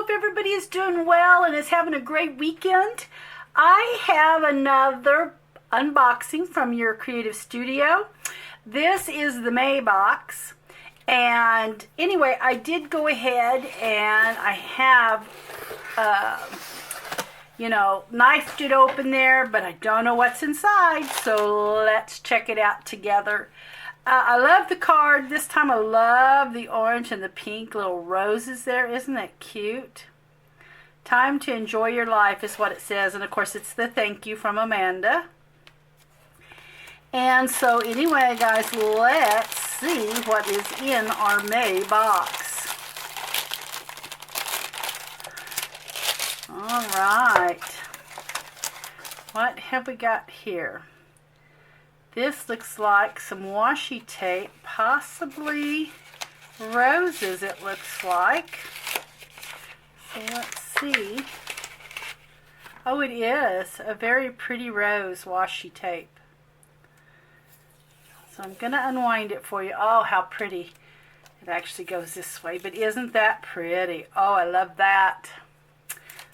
hope everybody is doing well and is having a great weekend. I have another unboxing from your creative studio. This is the May box. And anyway, I did go ahead and I have, knifed it open there, but I don't know what's inside. So let's check it out together. I love the card. This time I love the orange and the pink little roses there. Isn't that cute? Time to enjoy your life is what it says. And of course it's the thank you from Amanda. And so anyway, guys, let's see what is in our May box. All right. What have we got here? This looks like some washi tape, possibly roses it looks like. So let's see. Oh, it is a very pretty rose washi tape. So I'm going to unwind it for you. Oh, how pretty. It actually goes this way, but isn't that pretty? Oh, I love that.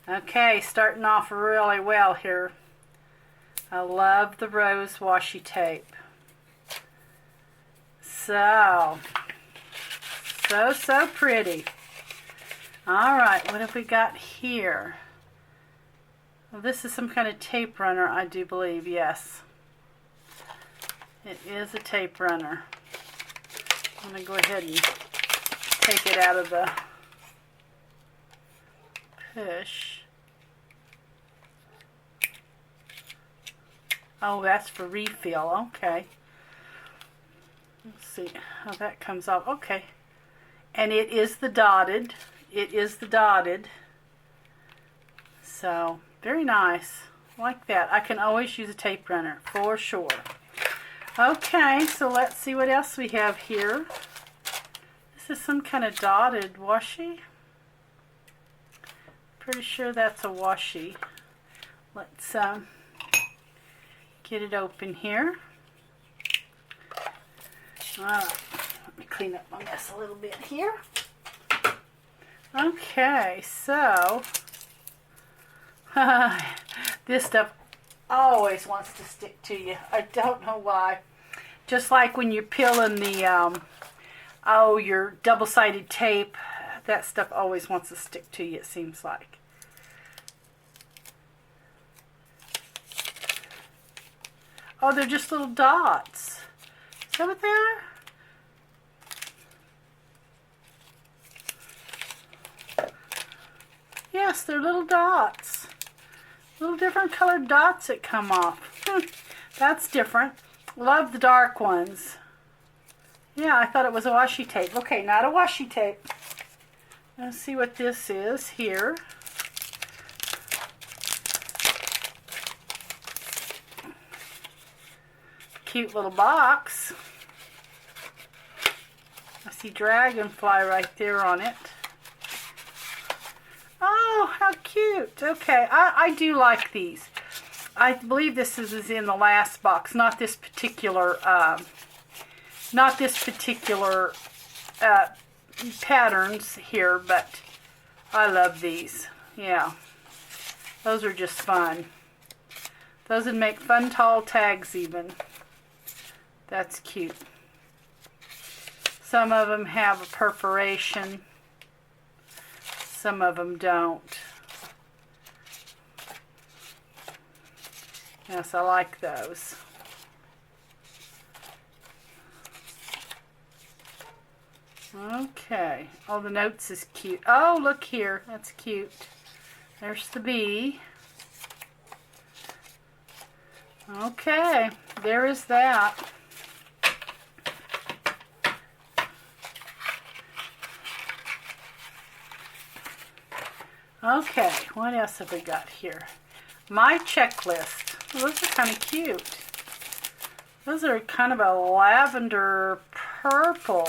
Okay, starting off really well here. I love the rose washi tape. So pretty. All right, what have we got here? Well, this is some kind of tape runner, I do believe, yes. It is a tape runner. I'm going to go ahead and take it out of the push. Oh, that's for refill. Okay. Let's see how that comes off. Okay. And it is the dotted. It is the dotted. So, very nice. Like that. I can always use a tape runner, for sure. Okay, so let's see what else we have here. This is some kind of dotted washi. Pretty sure that's a washi. Let's get it open here. Let me clean up my mess a little bit here. Okay, so this stuff always wants to stick to you. I don't know why. Just like when you're peeling the your double-sided tape, that stuff always wants to stick to you, it seems like. Oh, they're just little dots. Is that what they are? Yes, they're little dots. Little different colored dots that come off. That's different. Love the dark ones. Yeah, I thought it was a washi tape. Okay, not a washi tape. Let's see what this is here. Cute little box. I see dragonfly right there on it. Oh, how cute. Okay, I do like these. I believe this is in the last box, not this particular patterns here, but I love these. Yeah, those are just fun. Those would make fun tall tags even. That's cute. Some of them have a perforation. Some of them don't. Yes, I like those. Okay. Oh, the notes is cute. Oh, look here. That's cute. There's the bee. Okay. There is that. Okay, what else have we got here? My checklist. Oh, those are kind of cute. Those are kind of a lavender purple.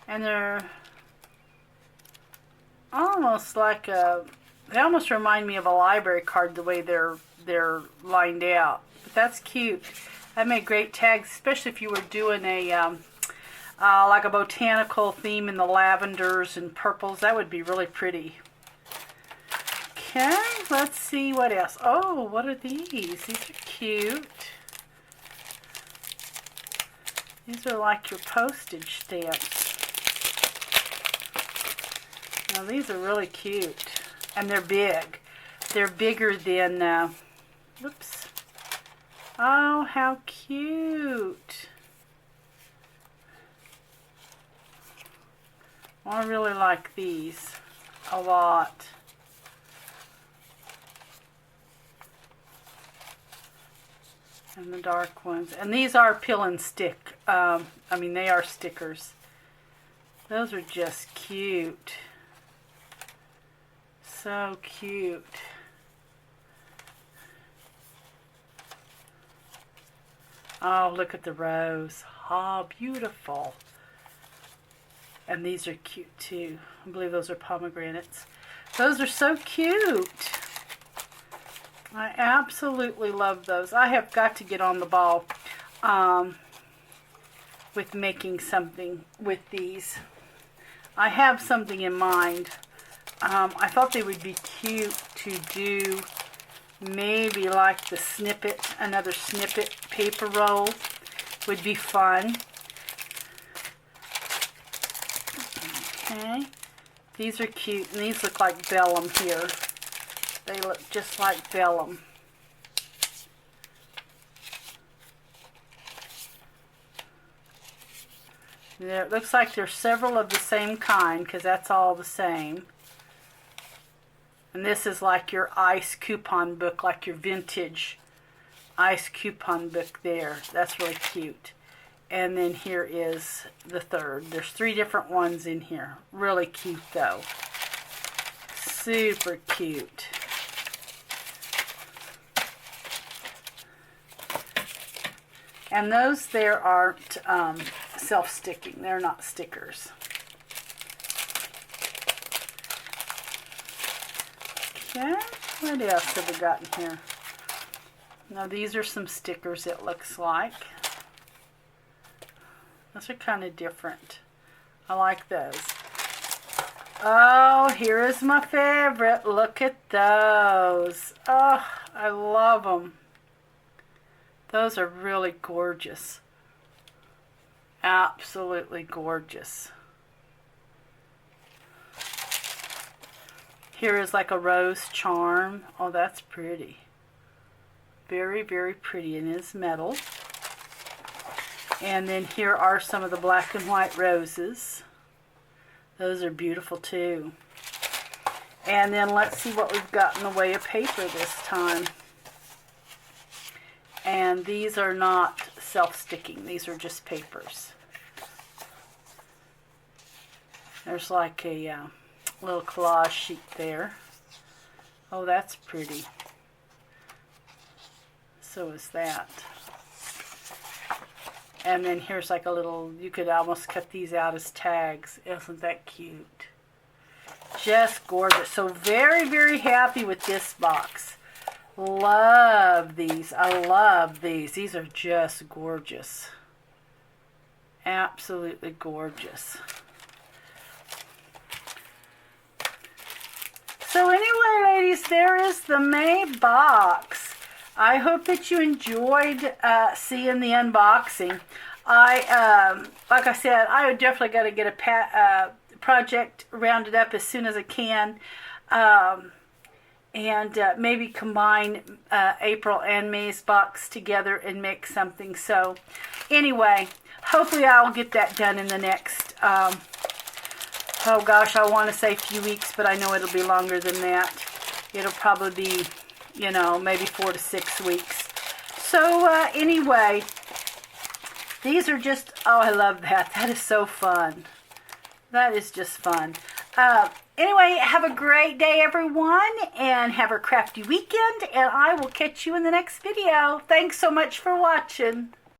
And they're almost like they almost remind me of a library card the way they're lined out. But that's cute. That made great tags, especially if you were doing a like a botanical theme in the lavenders and purples. That would be really pretty. Okay, let's see what else. Oh, what are these? These are cute. These are like your postage stamps. Now these are really cute. And they're big. They're bigger than, whoops. Oh, how cute. I really like these a lot. And the dark ones. And these are peel and stick. I mean, they are stickers. Those are just cute. So cute. Oh, look at the rose. Oh, beautiful. And these are cute too. I believe those are pomegranates. Those are so cute. I absolutely love those. I have got to get on the ball with making something with these. I have something in mind. I thought they would be cute to do maybe like the snippet, another snippet paper roll would be fun. Okay, these are cute, and these look like vellum here. They look just like vellum. There, it looks like there's several of the same kind, because that's all the same. And this is like your ice coupon book, like your vintage ice coupon book there. That's really cute. And then here is the third. There's 3 different ones in here. Really cute though. Super cute. And those there aren't self-sticking. They're not stickers. Okay, what else have we got in here? Now these are some stickers, it looks like. Those are kind of different. I like those. Oh, here is my favorite. Look at those. Oh, I love them. Those are really gorgeous. Absolutely gorgeous. Here is like a rose charm. Oh, that's pretty. Very, very pretty, and it is metal. And then here are some of the black and white roses. Those are beautiful too. And then let's see what we've got in the way of paper this time. And these are not self-sticking. These are just papers. There's like a little collage sheet there. Oh, that's pretty. So is that. And then here's like a little, you could almost cut these out as tags. Isn't that cute? Just gorgeous. So very, very happy with this box. Love these. I love these. These are just gorgeous. Absolutely gorgeous. So anyway, ladies, there is the May box. I hope that you enjoyed seeing the unboxing. Like I said, I definitely got to get a project rounded up as soon as I can. And maybe combine April and May's box together and make something. So anyway, hopefully I'll get that done in the next, oh gosh, I want to say a few weeks, but I know it'll be longer than that. It'll probably be, you know, maybe 4 to 6 weeks. So anyway, these are just, oh, I love that. That is so fun. That is just fun. Anyway, have a great day, everyone, and have a crafty weekend, and I will catch you in the next video. Thanks so much for watching.